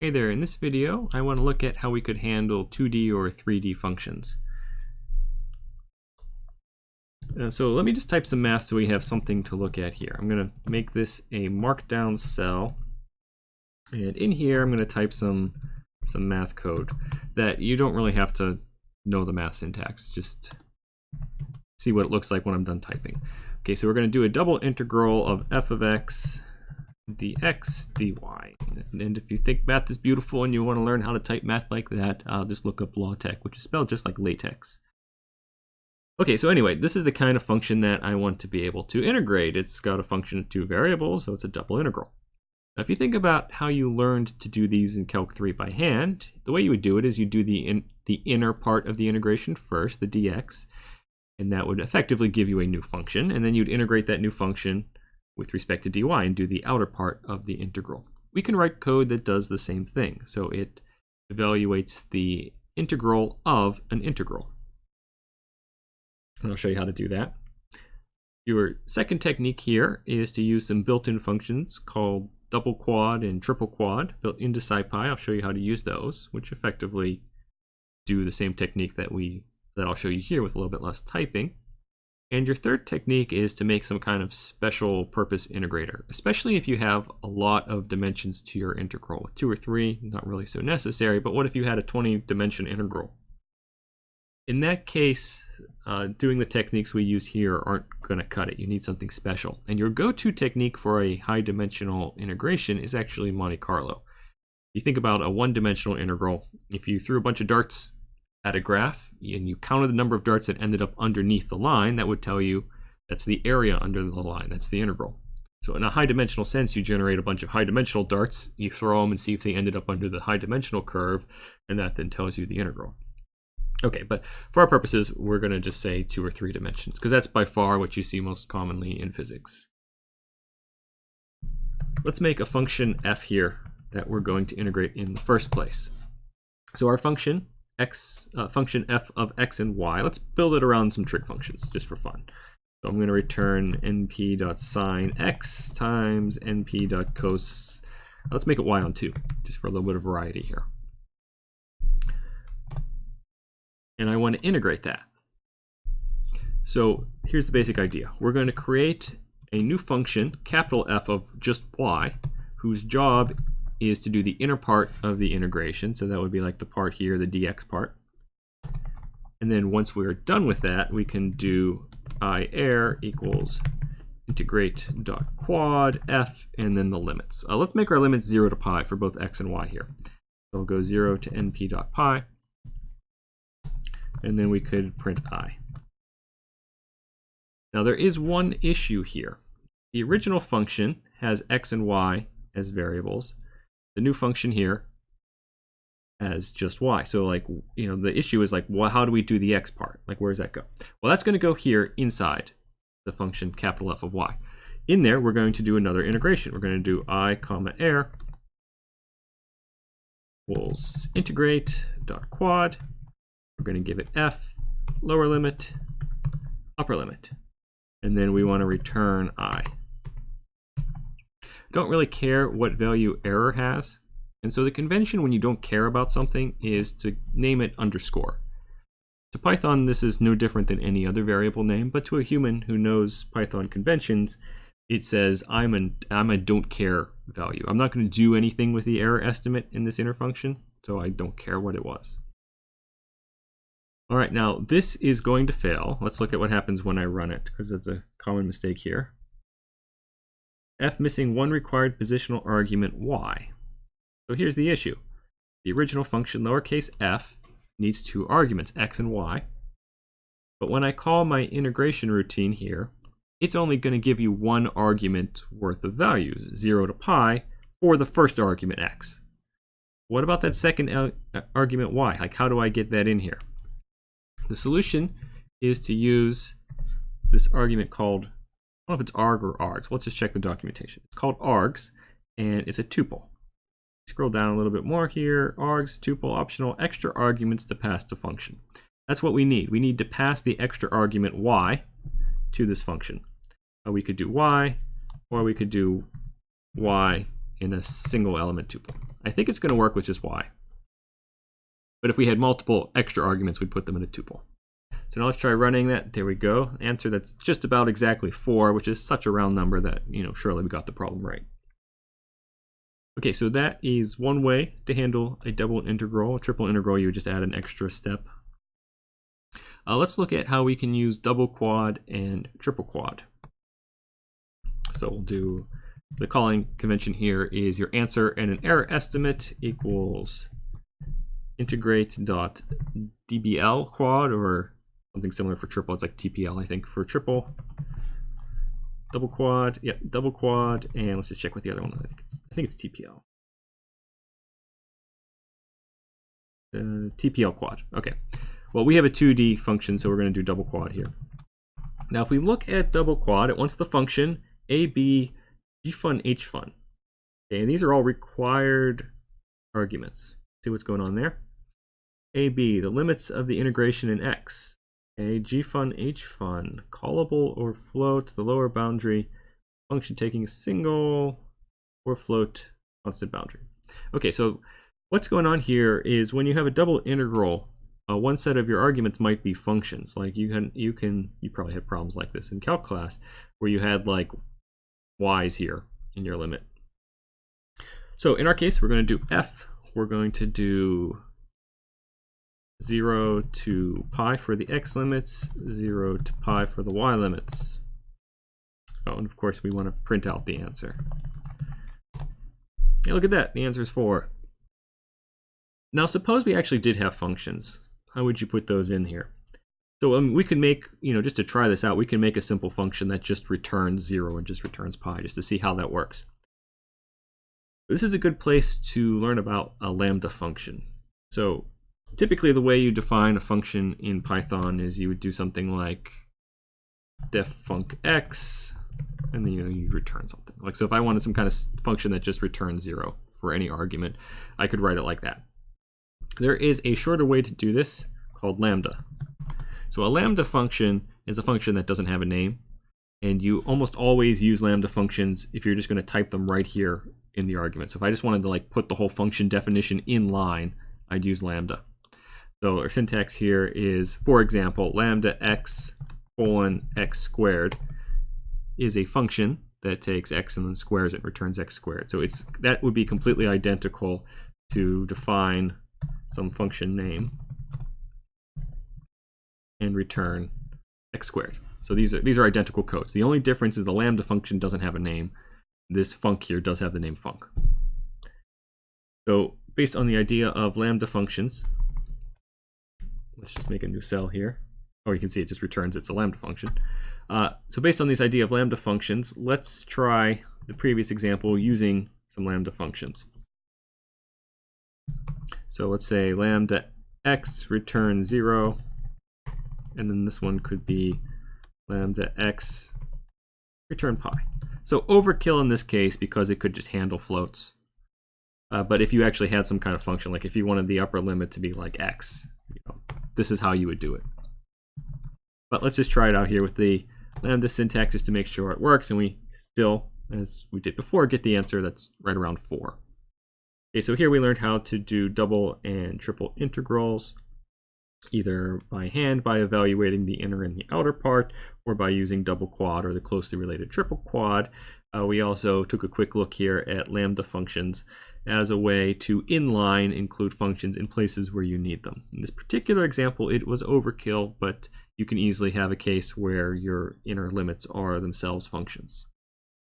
Hey there, in this video I want to look at how we could handle 2D or 3D functions. So let me just type some math so we have something to look at here. I'm going to make this a markdown cell, and in here I'm going to type some math code that you don't really have to know the math syntax, just see what it looks like when I'm done typing. Okay, so we're going to do a double integral of f of x dx dy, and if you think math is beautiful and you want to learn how to type math like that, just look up LaTeX, which is spelled just like latex. Okay, so anyway, this is the kind of function that I want to be able to integrate. It's got a function of 2 variables, so it's a double integral. Now if you think about how you learned to do these in Calc 3 by hand, the way you would do it is you do the inner part of the integration first, the dx, and that would effectively give you a new function, and then you'd integrate that new function with respect to dy and do the outer part of the integral. We can write code that does the same thing. So it evaluates the integral of an integral. And I'll show you how to do that. Your second technique here is to use some built-in functions called double quad and triple quad built into SciPy. I'll show you how to use those, which effectively do the same technique that I'll show you here with a little bit less typing. And your third technique is to make some kind of special purpose integrator, especially if you have a lot of dimensions to your integral. With 2 or 3, not really so necessary, but what if you had a 20-dimension integral? In that case, doing the techniques we use here aren't going to cut it. You need something special. And your go-to technique for a high-dimensional integration is actually Monte Carlo. You think about a one-dimensional integral. If you threw a bunch of darts at a graph and you counted the number of darts that ended up underneath the line, that would tell you that's the area under the line, that's the integral. So in a high dimensional sense, you generate a bunch of high dimensional darts, you throw them and see if they ended up under the high dimensional curve, and that then tells you the integral. Okay, but for our purposes, we're going to just say 2 or 3 dimensions, because that's by far what you see most commonly in physics. Let's make a function f here that we're going to integrate in the first place. So our function function f of x and y. Let's build it around some trig functions just for fun. So I'm going to return np.sin x times np.cos. Let's make it y on 2 just for a little bit of variety here. And I want to integrate that. So here's the basic idea. We're going to create a new function, capital F of just y, whose job is to do the inner part of the integration. So that would be like the part here, the dx part. And then once we're done with that, we can do I_air equals integrate.quad f and then the limits. Let's make our limits 0 to pi for both x and y here. So we'll go 0 to np.pi, and then we could print I. Now there is one issue here. The original function has x and y as variables. The new function here has just y. So like, the issue is like, well, how do we do the x part? Like, where does that go? Well, that's going to go here inside the function capital F of y. In there, we're going to do another integration. We're going to do I_air equals integrate.quad. We're going to give it f, lower limit, upper limit. And then we want to return I. Don't really care what value error has. And so the convention when you don't care about something is to name it underscore. To Python, this is no different than any other variable name, but to a human who knows Python conventions, it says I'm a don't care value. I'm not going to do anything with the error estimate in this inner function, so I don't care what it was. All right, now this is going to fail. Let's look at what happens when I run it, because that's a common mistake here. F missing one required positional argument y. So here's the issue. The original function lowercase f needs 2 arguments, x and y. But when I call my integration routine here, it's only going to give you 1 argument worth of values, 0 to pi, for the first argument x. What about that second argument y? Like, how do I get that in here? The solution is to use this argument called, I don't know if it's arg or args. Let's just check the documentation. It's called args, and it's a tuple. Scroll down a little bit more here. Args, tuple, optional, extra arguments to pass to function. That's what we need. We need to pass the extra argument y to this function. We could do y, or we could do y in a single element tuple. I think it's going to work with just y. But if we had multiple extra arguments, we'd put them in a tuple. So now let's try running that. There we go. Answer that's just about exactly 4, which is such a round number that, surely we got the problem right. Okay, so that is one way to handle a double integral. A triple integral, you would just add an extra step. Let's look at how we can use double quad and triple quad. So we'll do, the calling convention here is your answer and an error estimate equals integrate.dbl quad, or something similar for triple. It's like TPL, I think, for triple. Double quad, yep, double quad, and let's just check what the other one is. I think it's TPL. TPL quad, okay. Well, we have a 2D function, so we're going to do double quad here. Now, if we look at double quad, it wants the function a, b, g fun, h fun. Okay, and these are all required arguments. See what's going on there? A, b, the limits of the integration in x. Okay, g fun, h fun, callable or float, the lower boundary, function taking a single or float constant boundary. Okay, so what's going on here is when you have a double integral, one set of your arguments might be functions. Like you probably had problems like this in calc class where you had like y's here in your limit. So in our case, we're going to do f. We're going to do 0 to pi for the x limits, 0 to pi for the y limits. Oh, and of course we want to print out the answer. Hey, look at that, the answer is 4. Now suppose we actually did have functions. How would you put those in here? So we can make, just to try this out, we can make a simple function that just returns 0 and just returns pi, just to see how that works. This is a good place to learn about a lambda function. So typically the way you define a function in Python is you would do something like def func x, and then you return something. Like, so if I wanted some kind of function that just returns 0 for any argument, I could write it like that. There is a shorter way to do this called lambda. So a lambda function is a function that doesn't have a name, and you almost always use lambda functions if you're just going to type them right here in the argument. So if I just wanted to like put the whole function definition in line, I'd use lambda. So our syntax here is, for example, lambda x colon x squared is a function that takes x and then squares it and returns x squared. So that would be completely identical to define some function name and return x squared. So these are identical codes. The only difference is the lambda function doesn't have a name. This func here does have the name func. So based on the idea of lambda functions, let's just make a new cell here. Oh, you can see it just returns it's a lambda function. So based on this idea of lambda functions, let's try the previous example using some lambda functions. So let's say lambda x returns 0, and then this one could be lambda x return pi. So overkill in this case because it could just handle floats. But if you actually had some kind of function, like if you wanted the upper limit to be like x, this is how you would do it. But let's just try it out here with the lambda syntax just to make sure it works, and we still, as we did before, get the answer that's right around 4. Okay, so here we learned how to do double and triple integrals, either by hand by evaluating the inner and the outer part, or by using double quad or the closely related triple quad. We also took a quick look here at lambda functions as a way to inline include functions in places where you need them. In this particular example, it was overkill, but you can easily have a case where your inner limits are themselves functions.